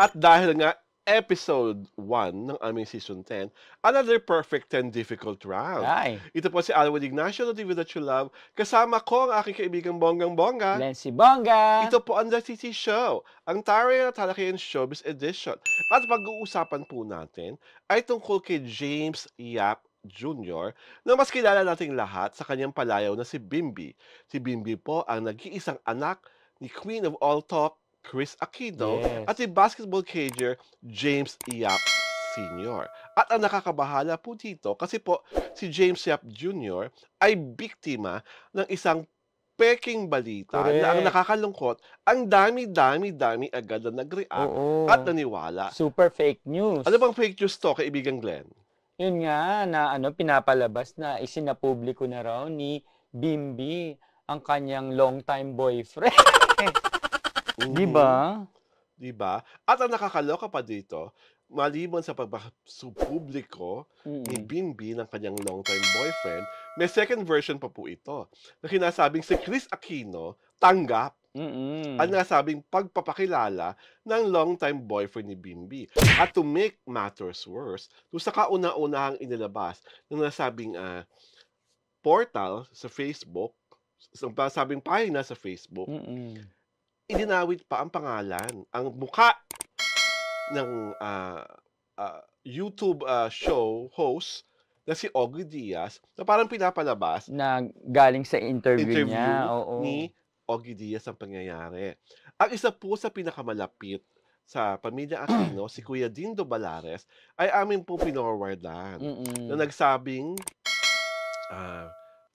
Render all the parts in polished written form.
At dahil nga episode 1 ng aming season 10, another perfect 10 difficult round. Ay, Ito po si Alwin Ignacio ng TV That You Love. Kasama ko ang aking kaibigang bonggang-bongga. Lency Bongga! Ito po ang The TT Show, ang Taray na Talakayan Showbiz Edition. At pag-uusapan po natin ay tungkol kay James Yap Jr. na mas kilala nating lahat sa kanyang palayaw na si Bimbi. Si Bimbi po ang nag-iisang anak ni Queen of All Talk, Chris Aquino, Yes. at si basketball cager James Yap Sr. At ang nakakabahala po dito kasi po si James Yap Jr. ay biktima ng isang peking balita na ang Correct. nakakalungkot, ang dami-dami-dami agad na nag-react Oo. at naniwala. Super fake news. Ano bang fake news to, kaibigan Glenn? Yun nga, na pinapalabas na isinapubliko na raw ni Bimbi ang kanyang long-time boyfriend. Di ba? Diba? At ang nakakaloka pa dito, maliban sa pagpapasupubliko ni Bimbi ng kanyang long-time boyfriend, may second version pa po ito na sinasabing si Chris Aquino tanggap ang nasabing pagpapakilala ng long-time boyfriend ni Bimbi. At to make matters worse, doon sa kauna-unahang inilabas ng nasabing portal sa Facebook, sa nasabing pahina sa Facebook, idinawit pa ang pangalan, ang mukha ng YouTube show host na si Ogie Diaz na parang pinapalabas Na galing sa interview niya. Oo. ni Ogie Diaz ang pangyayari. Ang isa po sa pinakamalapit sa pamilya Aquino, si Kuya Dindo Balares, ay amin po pinorwardan na nagsabing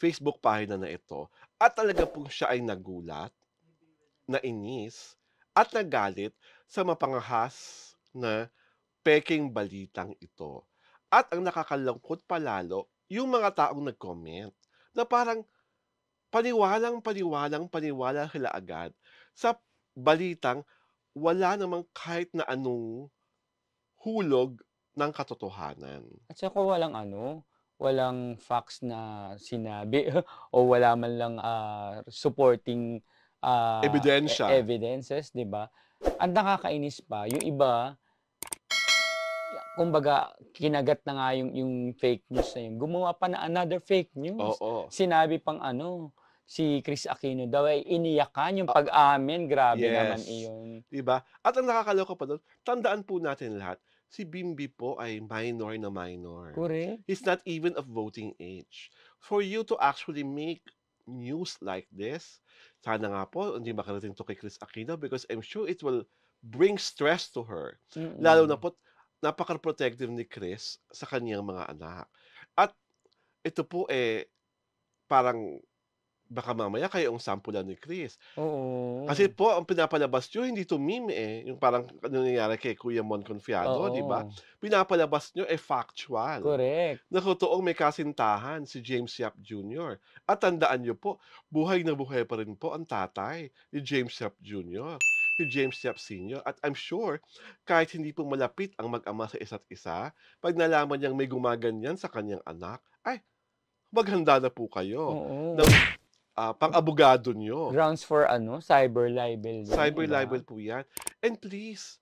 Facebook pahina na ito. At talaga po siya ay nagulat, nainis, at nagalit sa mapangahas na peking balitang ito. At ang nakakalungkot palalo, yung mga taong nag-comment na parang paniwala sila agad sa balitang wala namang kahit na anong hulog ng katotohanan. At saka walang facts na sinabi o wala man lang supporting Ebidensya. evidences, 'di ba? Ang nakakainis pa, yung iba, kumbaga, kinagat na nga yung fake news na yun. Gumawa pa na another fake news. Oo. Sinabi pang si Chris Aquino daw ay iniyakan yung pag-amin. Grabe naman iyon. Diba? At ang nakakaloka pa doon, tandaan po natin lahat, si Bimbi po ay minor na minor. Correct. He's not even of voting age. For you to actually make news like this, sana nga po hindi makarating to kay Chris Aquino because I'm sure it will bring stress to her. Lalo na po, napaka-protective ni Chris sa kanyang mga anak. At ito po parang baka mamaya kayo ang sampulan ni Chris. Oo. Kasi po, ang pinapalabas nyo, hindi to meme Yung parang ano nangyari kay Kuya Mon Confiado, di ba? Pinapalabas nyo factual. Correct. Na totoong may kasintahan si James Yap Jr. At tandaan nyo po, buhay na buhay pa rin po ang tatay ni James Yap Jr., si James Yap Sr. At I'm sure, kahit hindi po malapit ang mag-ama sa isa't isa, pag nalaman niyang may gumaganyan sa kanyang anak, ay, maghanda na po kayo. Oo. Pang-abogado nyo. Grounds for cyber libel. Cyber libel po yan. And please,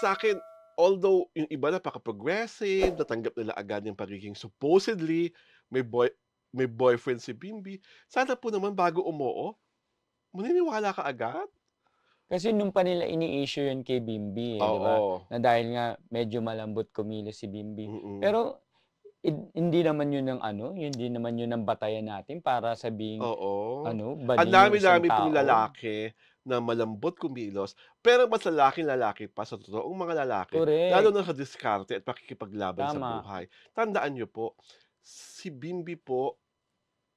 sa akin, although yung iba napaka-progressive, natanggap nila agad yung pagiging supposedly may boyfriend si Bimbi, sana po naman bago umoo, maniniwala ka agad. Kasi nung pa nila ini-issue yun kay Bimbi, di ba? Na dahil nga medyo malambot kumilos si Bimbi. Pero hindi naman yun ang batayan natin para sabing Ang dami-dami pong lalaki na malambot kumilos, pero mas lalaki pa sa totoong mga lalaki, Correct. lalo na sa diskarte at pakikipaglaban sa Tama. buhay. Tandaan nyo po, si Bimbi po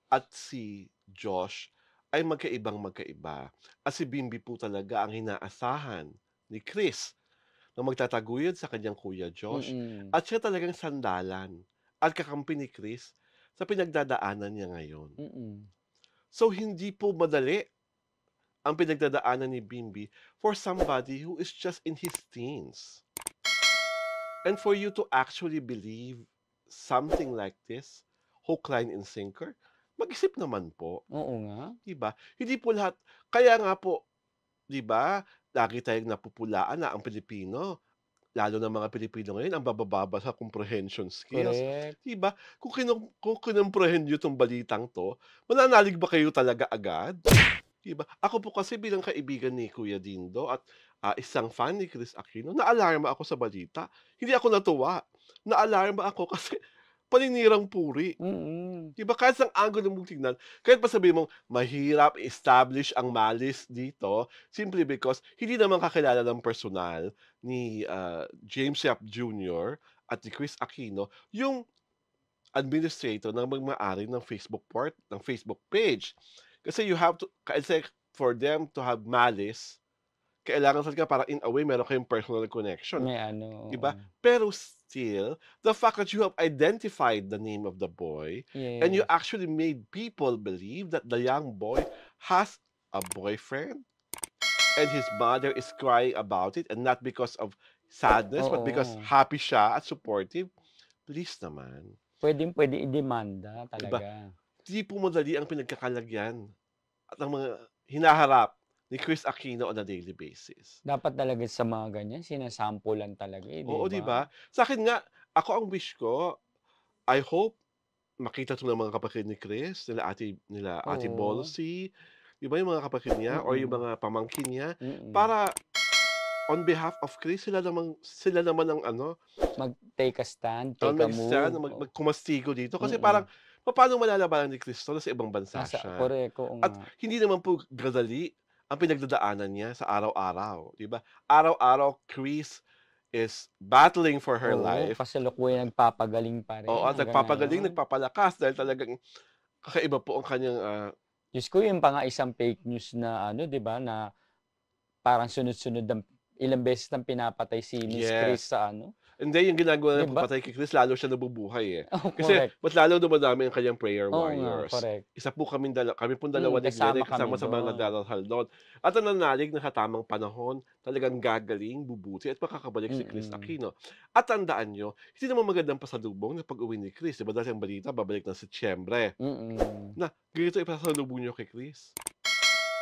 at si Josh ay magkaiba. At si Bimbi po talaga ang hinaasahan ni Chris na magtataguyod sa kanyang kuya Josh. At siya talagang sandalan at kakampi ni Chris sa pinagdadaanan niya ngayon. So, hindi po madali ang pinagdadaanan ni Bimbi for somebody who is just in his teens. And for you to actually believe something like this, hook, line, and sinker, mag-isip naman po. Oo nga. Diba? Hindi po lahat. Kaya nga po, diba, lagi tayong napupulaan na ang Pilipino, lalo na mga Pilipino ngayon, ang bababa sa comprehension skills. Correct. 'Di ba? Kung kinomprehend niyo 'tong balitang 'to, mananalig ba kayo talaga agad? 'Di ba? Ako po kasi bilang kaibigan ni Kuya Dindo at, isang fan ni Chris Aquino, naalarma ako sa balita. Hindi ako natuwa, naalarma ako kasi paninirang puri. Mm. 'Di ba kahit saang angulo mong tignan, kahit pa sabihin mong mahirap i-establish ang malice dito, simply because hindi naman kakilala ng personal ni, James Yap Jr. at ni Chris Aquino yung administrator ng may-ari ng Facebook page. Kasi you have to kasi for them to have malice, kailangan talaga parang in a way meron kayong personal connection. May ano, 'Di ba? Pero still, the fact that you have identified the name of the boy and you Yes. actually made people believe that the young boy has a boyfriend and his mother is crying about it and not because of sadness but because Oo. happy siya at supportive, please naman. Puwedeng-puwede idemanda 'Di ba? talaga. Di po madali ang pinagkakalagyan at ang mga hinaharap ni Chris Aquino on a daily basis. Dapat talaga sa mga ganyan sinasampulan talaga, eh, 'di Oo, 'di ba? ba? Sa'kin nga, ako ang wish ko, I hope makita 'to ng mga kapatid ni Chris, nila Ate Oo. Bolsey, 'di ba yung mga kapatid niya or yung Mm. mga pamangkin niya, Mm. para on behalf of Chris sila naman ang ano, Mag-take a stand, take a mag-stand, move, oh. magkumastigo dito kasi Mm. parang papaano malalabanan ni Chris 'to, nasa ibang bansa Nasa siya. correct, oo At nga. hindi naman po gadali ang pinagdadaanan niya sa araw-araw, 'di ba? Araw-araw Chris is battling for her Oo, life. kasalukuyang nagpapagaling pa Oo, rin at hanggang nagpapagaling, ngayon. nagpapalakas dahil talagang kakaiba po ang kanyang, Diyos ko, yun pa nga isang fake news na ano, 'di ba, na parang sunod-sunod ilang beses nang pinapatay si Miss Chris yes. sa ano, Hindi, yung ginagawa 'di ng ba? pagpatay kay Chris lalo siya nabubuhay, eh. Oo, Kasi correct. mas lalong dumadami ang kanyang prayer Oo nga, warriors. correct. Kami pong dalawa ni Glenn Kasama ay kami kasama sa mga dun. nagdarasal do'n. At nananalig na sa tamang panahon, talagang gagaling, bubuti at makakabalik si Chris Mm. Aquino. At tandaan niyo, hindi naman magandang pasalubong na pag-uwi ni Chris, 'di ba dati ang balita babalik ng Setyembre, Mm. na ganito ipasasalubong niyo kay Chris,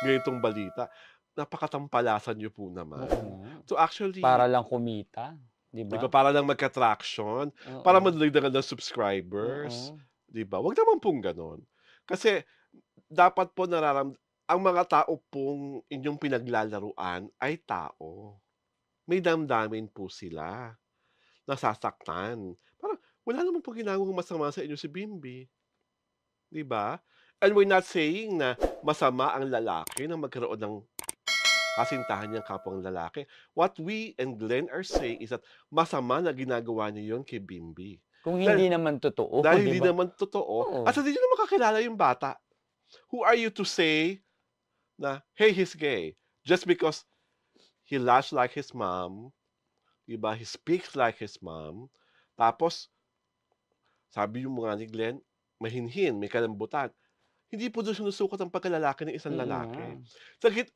ganitong balita. Napakatampalasan niyo po Oo naman. nga. To actually Para lang kumita, 'di 'di ba, ba? para lang magka-traction, para Oo. madagdagan ng subscribers, Oo. 'di ba? Wag naman pong gano'n. Kasi dapat po ang mga tao pong inyong pinaglalaruan ay tao. May damdamin po sila, nasasaktan. Parang wala naman pong ginagawang masama sa inyo si Bimby, 'di ba? And we're not saying na masama ang lalaki na magkaroon ng kasintahan niyang kapwang lalaki. What we and Glenn are saying is that masama na ginagawa niyo 'yon kay Bimby. Kung Dahil hindi naman totoo, dahil 'di hindi ba? naman totoo Oo. at hindi niyo naman kakilala yung bata. Who are you to say na, "Hey, he's gay," just because he laughs like his mom, 'di ba, he speaks like his mom, tapos sabi yung mga ni Glenn, mahinhin, may kalambutan. Hindi po dun sinusukat ang pagkalalaki ng isang Nga. lalaki.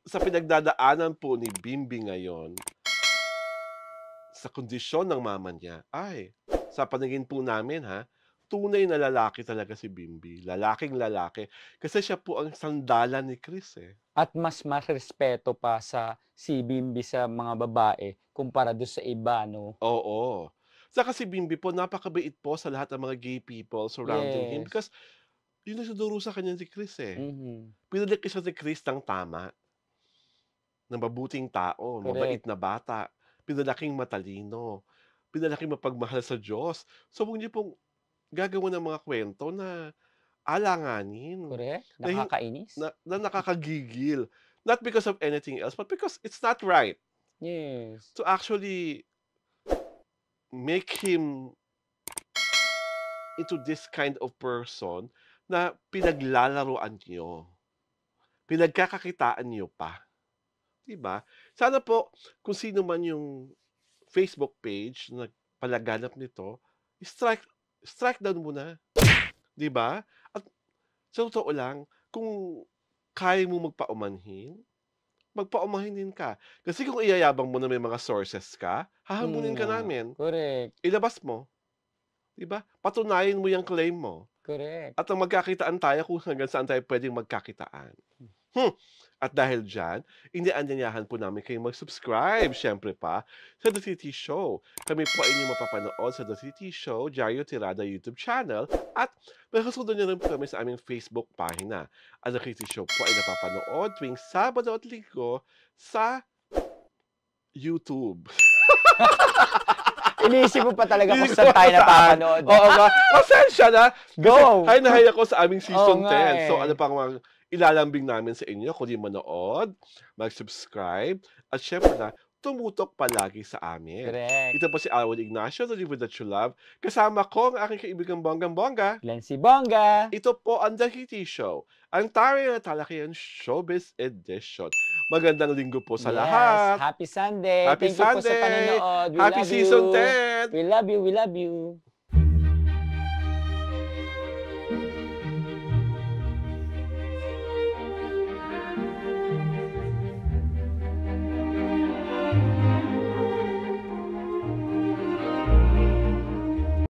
Sa pinagdadaanan po ni Bimby ngayon, sa kondisyon ng mama niya, ay, sa paningin po namin ha, tunay na lalaki talaga si Bimby, lalaking-lalaki. Kasi siya po ang sandalan ni Chris, eh. At mas marespeto pa si Bimby sa mga babae kumpara dun sa iba 'no? Oo. Saka si Bimby po napakabait po sa lahat ng mga gay people surrounding him Yes. because yun nagtuturo sa kanya si Chris, eh. Mhm. Pinalaki siya ni Chris ng tama, na mabuting tao, mabait Correct. na bata, pinalaking matalino, pinalaking mapagmahal sa Diyos. So, huwag niyo pong gagawan ng mga kuwento na alanganin, Correct. na hin Nakakainis. na nakakagigil. Not because of anything else, but because it's not right Yes. to actually make him into this kind of person na pinaglalaruan niyo, pinagkakakitaan niyo pa, 'di ba? Sana po kung sino man yung Facebook page na nagpalaganap nito, strike strike down muna, 'di ba? At sa totoo lang, kung kaya mong magpaumanhin ka. Kasi kung iyayabang mo na may mga sources ka, hahamulin ka Nga. namin, Correct. ilabas mo, 'di ba? Patunayan mo yung claim mo Correct. at ang magkakitaan tayo kung hanggang saan tayo puwedeng magkakitaan. At dahil dyan, inianyayahan po namin kayong mag-subscribe, syempre pa, sa The Titi Show. Kami po ay inyong mapapanood sa The Titi Show, Diario Tirada YouTube channel, at makasunod nyo rin po kami sa aming Facebook pagina. Ang The Titi Show po ay napapanood tuwing Sabado at Linggo sa YouTube. Iniisip mo pa talaga kung saan tayo napapanood. Oo nga. Pasensya na. Go! Ay, nahay ako sa aming season 10. So, eh. ano pang ilalambing namin sa inyo kung di manood, mag-subscribe, at syempre na, tumutok palagi sa amin. Correct. Ito po si Alwin Ignacio, The Live That You Love. Kasama ko ang aking kaibigang Bonggang-Bongga. Glency Bongga. Ito po ang The Titi Show, ang taring na talakayan showbiz edition. Magandang linggo po sa lahat. Happy Sunday. Happy Thank you po sa Sunday. panonood. Happy season 10. We love you. We love you.